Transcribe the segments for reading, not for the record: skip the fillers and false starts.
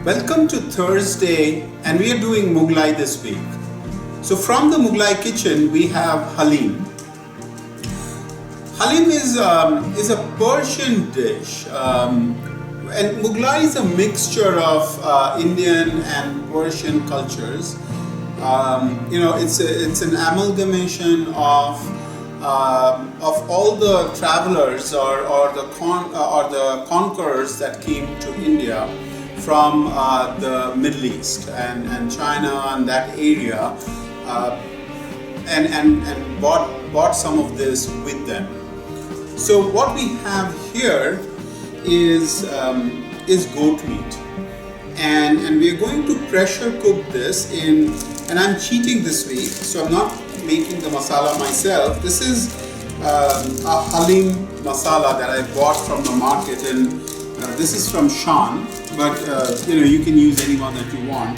Welcome to Thursday, and we are doing Mughlai this week. So from the Mughlai kitchen we have Haleem. Haleem is a Persian dish, and Mughlai is a mixture of Indian and Persian cultures. It's an amalgamation of all the travelers or the conquerors that came to India from the Middle East and China and that area, and bought some of this with them. So what we have here is goat meat, and we are going to pressure cook this in. And I'm cheating this week, so I'm not making the masala myself. This is a Haleem masala that I bought from the market, and this is from Shan, but you can use any one that you want.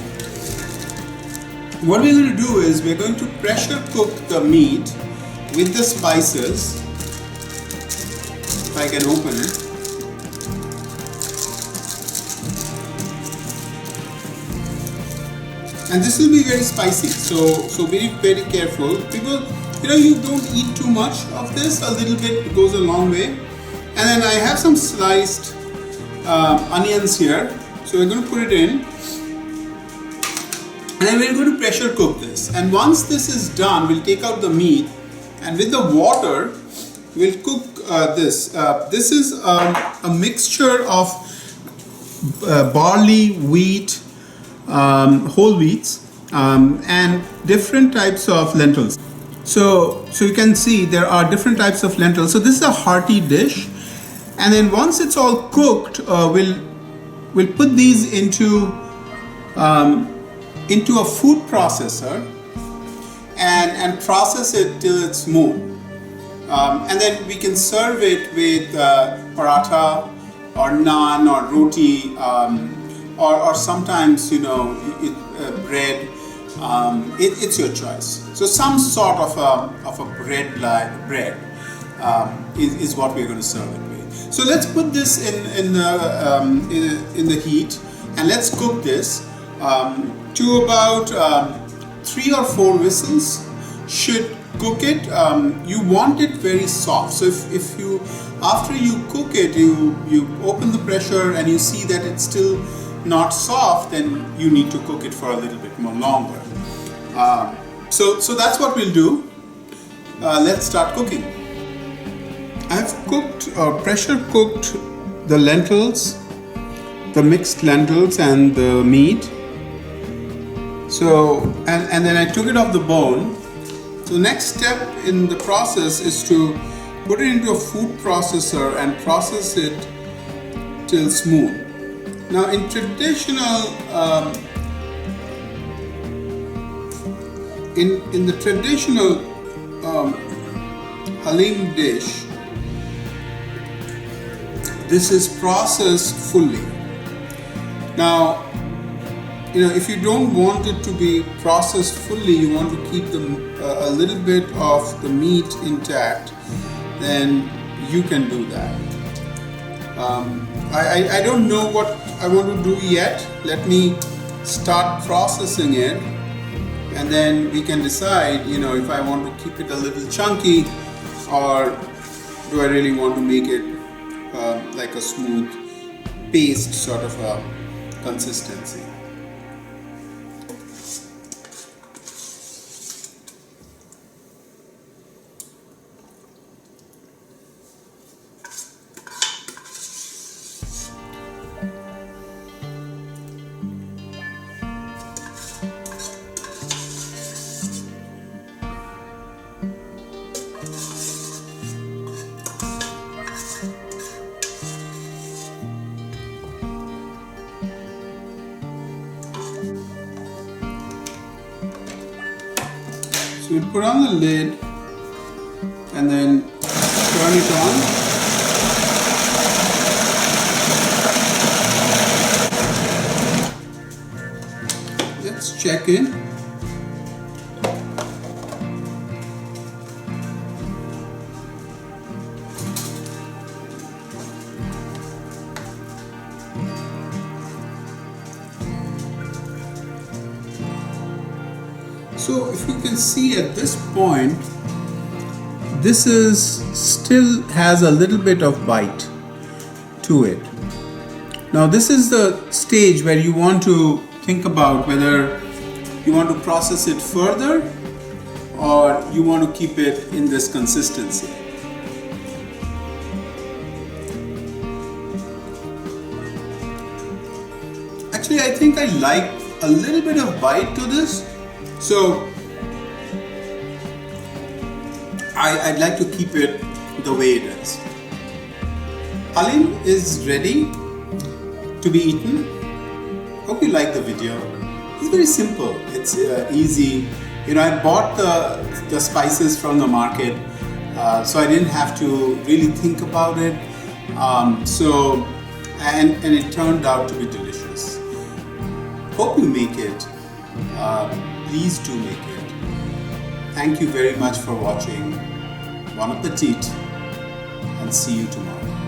What we're going to do is we're going to pressure cook the meat with the spices. If I can open it. And this will be very spicy, so be very careful. People, you don't eat too much of this. A little bit goes a long way. And then I have some sliced onions here, so we're going to put it in, and then we're going to pressure cook this. And once this is done, we'll take out the meat, and with the water, we'll cook this. This is a mixture of barley, wheat, whole wheats, and different types of lentils. So you can see there are different types of lentils. So this is a hearty dish, and then once it's all cooked, we'll put these into a food processor and process it till it's smooth, and then we can serve it with paratha or naan or roti. Or sometimes bread. It's your choice. So some sort of a bread is what we're going to serve it with. So let's put this in the heat, and let's cook this to about 3 or 4 whistles. Should cook it. You want it very soft. So if you after you cook it, you open the pressure and you see that it's still not soft, then you need to cook it for a little bit more longer. So that's what we'll do. Let's start cooking. I've pressure cooked the lentils, the mixed lentils and the meat. So and then I took it off the bone. So next step in the process is to put it into a food processor and process it till smooth. Now, in traditional, in the traditional Haleem dish, this is processed fully. Now, if you don't want it to be processed fully, you want to keep a little bit of the meat intact, then you can do that. I don't know what I want to do yet. Let me start processing it, and then we can decide, if I want to keep it a little chunky, or do I really want to make it like a smooth paste sort of a consistency. So we'll put on the lid and then turn it on. Let's check in. So if you can see at this point, this is still has a little bit of bite to it. Now this is the stage where you want to think about whether you want to process it further or you want to keep it in this consistency. Actually, I think I like a little bit of bite to this, so I'd like to keep it the way it is. Haleem is ready to be eaten. Hope you like the video. It's very simple. It's easy. You know, I bought the spices from the market, so I didn't have to really think about it. And it turned out to be delicious. Hope you make it. Please do make it. Thank you very much for watching. Bon appetit, and see you tomorrow.